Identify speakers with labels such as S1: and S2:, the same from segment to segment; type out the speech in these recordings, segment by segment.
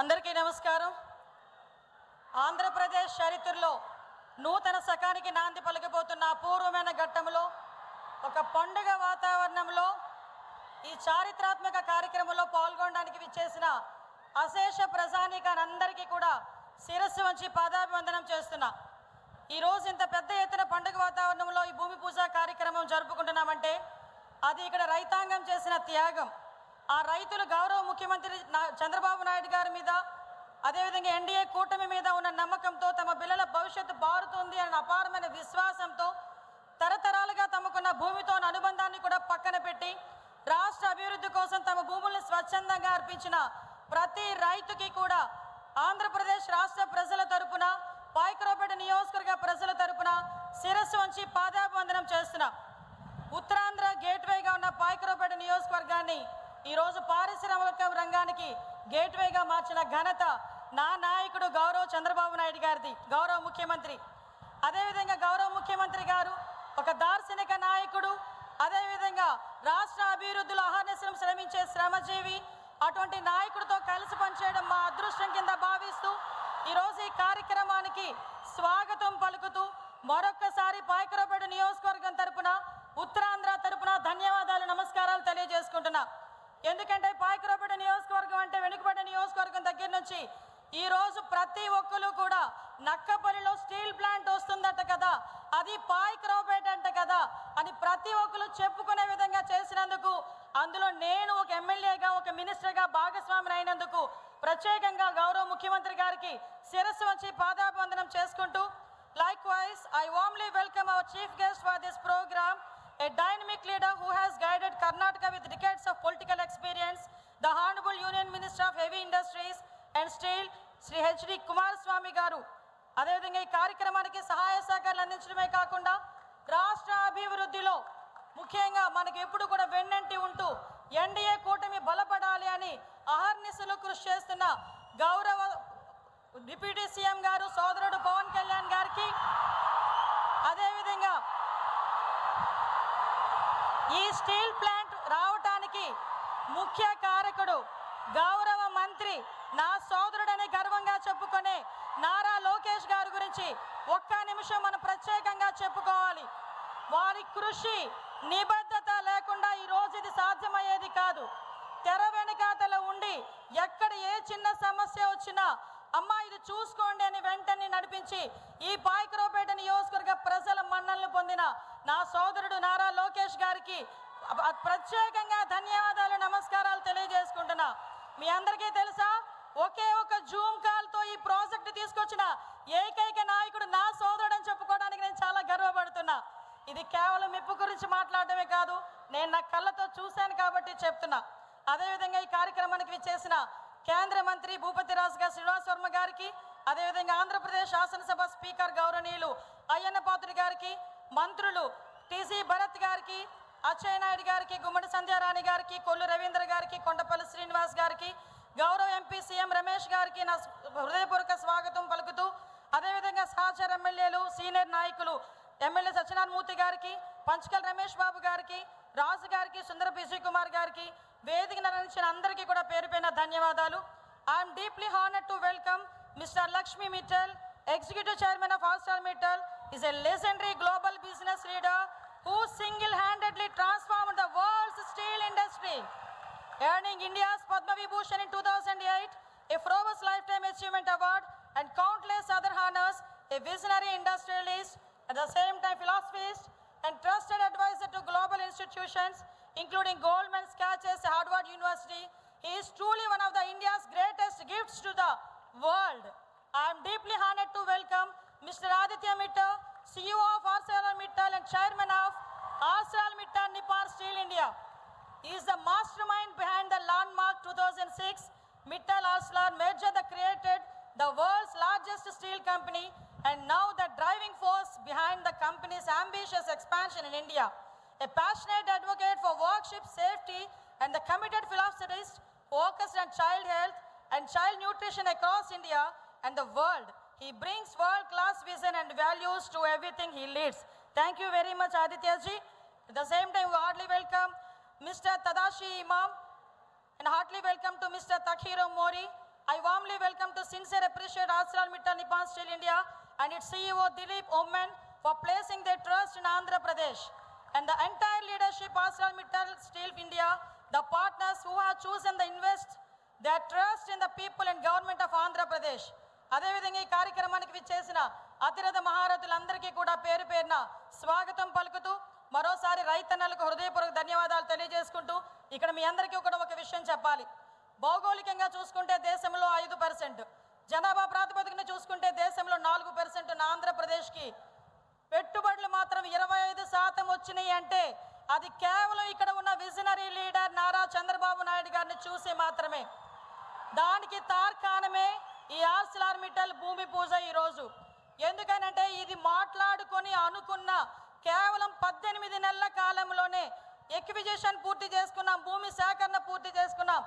S1: అందరికీ నమస్కారం. ఆంధ్రప్రదేశ్ చరిత్రలో నూతన శకానికి నాంది పలకబోతున్న అపూర్వమైన ఘట్టంలో ఒక పండుగ వాతావరణంలో ఈ చారిత్రాత్మక కార్యక్రమంలో పాల్గొనడానికి విచ్చేసిన అశేష ప్రజానీకానందరికీ కూడా శిరస్సు వంచి పాదాభివందనం చేస్తున్నా. ఈరోజు ఇంత పెద్ద ఎత్తున పండుగ వాతావరణంలో ఈ భూమి పూజ కార్యక్రమం జరుపుకుంటున్నామంటే అది ఇక్కడ రైతాంగం చేసిన త్యాగం. ఆ రైతులు గౌరవ ముఖ్యమంత్రి చంద్రబాబు నాయుడు గారి మీద, అదేవిధంగా ఎన్డీఏ కూటమి మీద ఉన్న నమ్మకంతో, తమ పిల్లల భవిష్యత్తు బారుతుంది అనే అపారమైన విశ్వాసంతో, తరతరాలుగా తమకున్న భూమితో అనుబంధాన్ని కూడా పక్కన పెట్టి రాష్ట్ర అభివృద్ధి కోసం తమ భూముల్ని స్వచ్ఛందంగా అర్పించిన ప్రతి రైతుకి కూడా ఆంధ్రప్రదేశ్ రాష్ట్ర ప్రజల తరపున, పాయకరావుపేట నియోజకవర్గ ప్రజల తరపున శిరస్సు వంచి పాదాభివందనం చేస్తున్నాం. ఉత్తరాంధ్ర గేట్వేగా ఉన్న పాయకరావుపేట నియోజకవర్గాన్ని ఈరోజు పారిశ్రామిక రంగానికి గేట్వేగా మార్చిన ఘనత నా నాయకుడు గౌరవ చంద్రబాబు నాయుడు గారిది, గౌరవ ముఖ్యమంత్రి. అదేవిధంగా గౌరవ ముఖ్యమంత్రి గారు ఒక దార్శనిక నాయకుడు, అదేవిధంగా రాష్ట్ర అభివృద్ధిలో అహర్నిశం శ్రమించే శ్రమజీవి. అటువంటి నాయకుడితో కలిసి పనిచేయడం మా అదృష్టం కింద భావిస్తూ ఈరోజు ఈ కార్యక్రమానికి స్వాగతం పలుకుతూ మరొక్కసారి పాయకరావుపేట నియోజకవర్గం తరపున, ఉత్తరాంధ్ర తరపున ధన్యవాదాలు, నమస్కారాలు తెలియజేసుకుంటున్నా. ఎందుకంటే పాయకరావుపేట నియోజకవర్గం అంటే వెనుకబడ్డ నియోజకవర్గం దగ్గర నుంచి ఈరోజు ప్రతి ఒక్కరు కూడా నక్కపల్లిలో స్టీల్ ప్లాంట్ వస్తుందట కదా, అది పాయకరావుపేట అంట కదా అని ప్రతి ఒక్కరు చెప్పుకునే విధంగా చేసినందుకు, అందులో నేను ఒక ఎమ్మెల్యేగా, ఒక మినిస్టర్గా భాగస్వామిని అయినందుకు ప్రత్యేకంగా గౌరవ ముఖ్యమంత్రి గారికి శిరస్సు వంచి పాదాభివందనం చేసుకుంటూ, likewise I warmly welcome our chief guest for this program, a dynamic leader who has guided Karnataka with decades of political experience, the Honorable Union Minister of Heavy Industries and Steel, Sri H.D. Kumaraswamy garu. అదేవిధంగా ఈ కార్యక్రమానికి సహాయ సహకారాలు అందించడమే కాకుండా రాష్ట్ర అభివృద్ధిలో ముఖ్యంగా మనకి ఎప్పుడు కూడా వెన్నంటి ఉంటూ ఎన్డీఏ కూటమి బలపడాలి అని అహర్నిశలు కృషి చేస్తున్న గౌరవ డిప్యూటీ సీఎం గారు సోదరుడు పవన్ కళ్యాణ్ గారికి, అదేవిధంగా ఈ స్టీల్ ప్లాంట్ రావటానికి ముఖ్య కారకుడు గౌరవ మంత్రి, నా సోదరుడని గర్వంగా చెప్పుకునే నారా లోకేష్ గారి గురించి ఒక్క నిమిషం మనం ప్రత్యేకంగా చెప్పుకోవాలి. వారి కృషి, నిబద్ధత లేకుండా ఈరోజు ఇది సాధ్యమయ్యేది కాదు. తెర వెనుకాతల ఉండి ఎక్కడ ఏ చిన్న సమస్య వచ్చినా అమ్మా ఇది చూసుకోండి అని వెంటనే నడిపించి ఈ పాయకరావుపేట నియోజకవర్గ ప్రజల మన్ననలు పొందిన నా సోదరుడు నారా లోకేష్ గారికి ప్రత్యేకంగా ధన్యవాదాలు, నమస్కారాలు తెలియజేసుకుంటున్నా. మీ అందరికీ తెలుసా, ఒకే ఒక జూమ్ కాల్తో ఈ ప్రాజెక్టు తీసుకొచ్చిన ఏకైక నాయకుడు నా సోదరుడు అని చెప్పుకోవడానికి నేను చాలా గర్వపడుతున్నా. ఇది కేవలం మెప్పు గురించి మాట్లాడటమే కాదు, నేను నా కళ్ళతో చూశాను కాబట్టి చెప్తున్నా. అదేవిధంగా ఈ కార్యక్రమానికి విచ్చేసిన కేంద్ర మంత్రి భూపతిరాజు గారు శ్రీనివాస్ వర్మ గారికి, అదేవిధంగా ఆంధ్రప్రదేశ్ శాసనసభ స్పీకర్ గౌరవనీయులు అయ్యన్న పాత్రుడు గారికి, మంత్రులు టీసీ భరత్ గారికి, అచ్చయ్య నాయుడు గారికి, గుమ్మడి సంధ్యారాణి గారికి, కొల్లు రవీంద్ర గారికి, కొండపల్లి శ్రీనివాస్ గారికి, గౌరవ ఎంపీ సీఎం రమేష్ గారికి నా హృదయపూర్వక స్వాగతం పలుకుతూ, అదేవిధంగా సహచర ఎమ్మెల్యేలు, సీనియర్ నాయకులు ఎమ్మెల్యే సత్యనారాయణ మూర్తి గారికి, పంచకల్ రమేష్ బాబు గారికి, రాజు గారికి, సుందర పిసి కుమార్ గారికి, వేదిక నిర్వహించిన అందరికీ కూడా పేరు పైన ధన్యవాదాలు. I'm deeply honoured to welcome mister Lakshmi Mittal, executive chairman of Astral Mittal, is a legendary global business leader who single-handedly transformed the world's steel industry, earning India's Padma Vibhushan in 2008, a Forbes Lifetime Achievement Award, and countless other honors. A visionary industrialist, at the same time philosophist and trusted advisor to global institutions including Goldman Sachs, Harvard University. He is truly one of the India's greatest gifts to the world. I am deeply honored to welcome Mr. Aditya Mittal, CEO of ArcelorMittal and Chairman of ArcelorMittal Nippon Steel India. He is the mastermind behind the landmark 2006 Mittal-Arcelor merger that created the world's largest steel company and now the driving force behind the company's ambitious expansion in India. A passionate advocate for workship safety and the committed philanthropist focused on child health and child nutrition across India and the world. He brings world-class vision and values to everything he leads. Thank you very much, Aditya ji. At the same time, we heartily welcome Mr. Tadashi Imam and heartily welcome to Mr. Takhiro Mori, I warmly welcome to sincere appreciate ArcelorMittal Nippon Steel India and its CEO Dilip Oman for placing their trust in Andhra Pradesh and the entire leadership ArcelorMittal Steel India, the partners who have chosen to invest their trust in the people and government of Andhra Pradesh. అదేవిధంగా ఈ కార్యక్రమానికి విచ్చేసిన అతిరథ మహారథులందరికీ కూడా పేరు పేరున స్వాగతం పలుకుతూ మరోసారి రైతన్నలకు హృదయపూర్వక ధన్యవాదాలు తెలియజేసుకుంటూ ఇక్కడ మీ అందరికీ కూడా ఒక విషయం చెప్పాలి. భౌగోళికంగా చూసుకుంటే దేశంలో 5%, జనాభా ప్రాతిపదికన చూసుకుంటే దేశంలో 4% ఉన్న ఆంధ్రప్రదేశ్కి పెట్టుబడులు మాత్రం 25% వచ్చినాయి అంటే అది కేవలం ఇక్కడ ఉన్న విజనరీ లీడర్ నారా చంద్రబాబు నాయుడు గారిని చూసి మాత్రమే. దానికి తార్కాణమే ఈ ఆర్సిలార్మిట్టల్ భూమి పూజ ఈరోజు. ఎందుకనంటే ఇది మాట్లాడుకొని అనుకున్న కేవలం 18 నెలల కాలంలోనే ఎక్విజిషన్ పూర్తి చేసుకున్నాం, భూమి సేకరణ పూర్తి చేసుకున్నాం,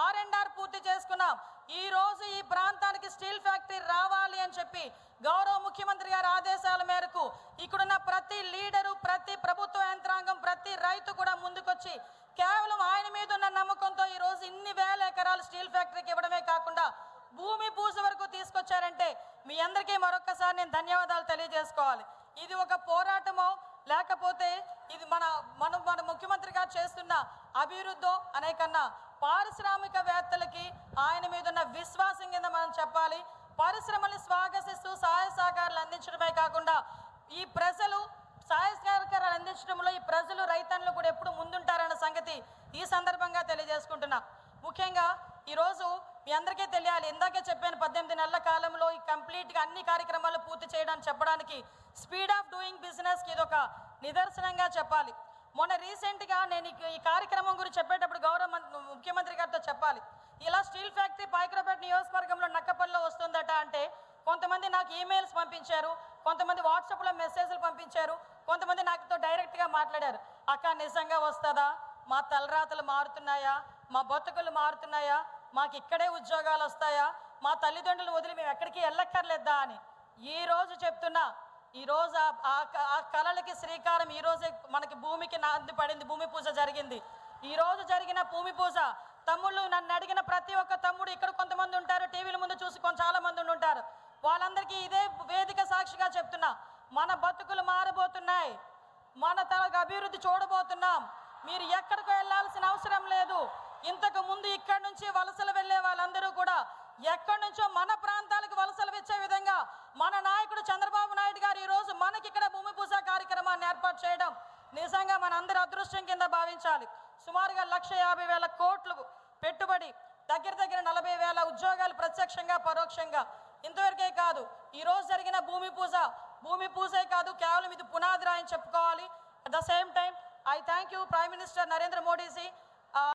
S1: R&R పూర్తి చేసుకున్నాం. ఈ రోజు ఈ ప్రాంతానికి స్టీల్ ఫ్యాక్టరీ రావాలి అని చెప్పి గౌరవ ముఖ్యమంత్రి గారి ఆదేశాల మేరకు ఇక్కడున్న ప్రతి లీడరు, ప్రతి ప్రభుత్వ యంత్రాంగం, ప్రతి రైతు కూడా ముందుకొచ్చి కేవలం ఆయన మీద ఉన్న నమ్మకంతో ఈరోజు ఇన్ని వేల ఎకరాలు స్టీల్ ఫ్యాక్టరీకి ఇవ్వడమే కాకుండా భూమి పూజ వరకు తీసుకొచ్చారంటే మీ అందరికీ మరొకసారి నేను ధన్యవాదాలు తెలియజేసుకోవాలి. ఇది ఒక పోరాటమో లేకపోతే ఇది మన ముఖ్యమంత్రి గారు చేస్తున్న అభివృద్ధో అనే కన్నా పారిశ్రామికవేత్తలకి ఆయన మీద ఉన్న విశ్వాసం కింద మనం చెప్పాలి. పరిశ్రమలు స్వాగతిస్తూ సహాయ సహకారాలు అందించడమే కాకుండా ఈ ప్రజలు సహాయ సహకారాలు అందించడంలో ఈ ప్రజలు రైతన్నులు కూడా ఎప్పుడు ముందుంటారన్న సంగతి ఈ సందర్భంగా తెలియజేసుకుంటున్నా. ముఖ్యంగా ఈరోజు మీ అందరికీ తెలియాలి, ఇందాకే చెప్పాను 18 నెలల కాలంలో ఈ కంప్లీట్గా అన్ని కార్యక్రమాలు పూర్తి చేయడానికి చెప్పడానికి స్పీడ్ ఆఫ్ డూయింగ్ బిజినెస్కి ఇది ఒక నిదర్శనంగా చెప్పాలి. మొన్న రీసెంట్గా నేను ఈ కార్యక్రమం గురించి చెప్పేటప్పుడు గౌరవ ముఖ్యమంత్రి గారితో చెప్పాలి, ఇలా స్టీల్ ఫ్యాక్టరీ పాయకరావుపేట నియోజకవర్గంలో నక్కపల్లిలో వస్తుందట అంటే కొంతమంది నాకు ఈమెయిల్స్ పంపించారు, కొంతమంది వాట్సాప్లో మెసేజ్లు పంపించారు, కొంతమంది నాతో డైరెక్ట్గా మాట్లాడారు. అక్క నిజంగా వస్తుందా, మా తలరాతలు మారుతున్నాయా, మా బతుకులు మారుతున్నాయా, మాకు ఇక్కడే ఉద్యోగాలు వస్తాయా, మా తల్లిదండ్రులు వదిలి మేము ఎక్కడికి వెళ్ళక్కర్లేదా అని. ఈరోజు చెప్తున్నా, ఈరోజు ఆ కళలకి శ్రీకారం ఈరోజే మనకి భూమికి నాంది పడింది, భూమి పూజ జరిగింది. ఈరోజు జరిగిన భూమి పూజ తమ్ముళ్ళు నన్ను అడిగిన ప్రతి ఒక్క తమ్ముడు ఇక్కడ కొంతమంది ఉంటారు, టీవీల ముందు చూసి చాలా మంది ఉంటారు, వాళ్ళందరికీ ఇదే వేదిక సాక్షిగా చెప్తున్నా, మన బతుకులు మారబోతున్నాయి, మన తనకు అభివృద్ధి చూడబోతున్నాం. మీరు ఎక్కడికి వెళ్ళాల్సిన అవసరం లేదు. ఇంతకు ముందు ఇక్కడి నుంచి వలసలు వెళ్ళే వాళ్ళందరూ కూడా ఎక్కడి నుంచో మన ప్రాంతాలకు వలసలు వచ్చే విధంగా మన నాయకుడు చంద్రబాబు నాయుడు గారు ఈరోజు మనకి ఇక్కడ భూమి పూజ కార్యక్రమాన్ని ఏర్పాటు చేయడం నిజంగా మన అందరి అదృష్టం కింద భావించాలి. సుమారుగా 1,50,000 కోట్లు పెట్టుబడి, దగ్గర 40,000 ఉద్యోగాలు ప్రత్యక్షంగా పరోక్షంగా. ఇంతవరకే కాదు, ఈరోజు జరిగిన భూమి పూజే కాదు, కేవలం ఇది పునాది రాయని చెప్పుకోవాలి. At the same time I thank you Prime Minister Narendra Modi ji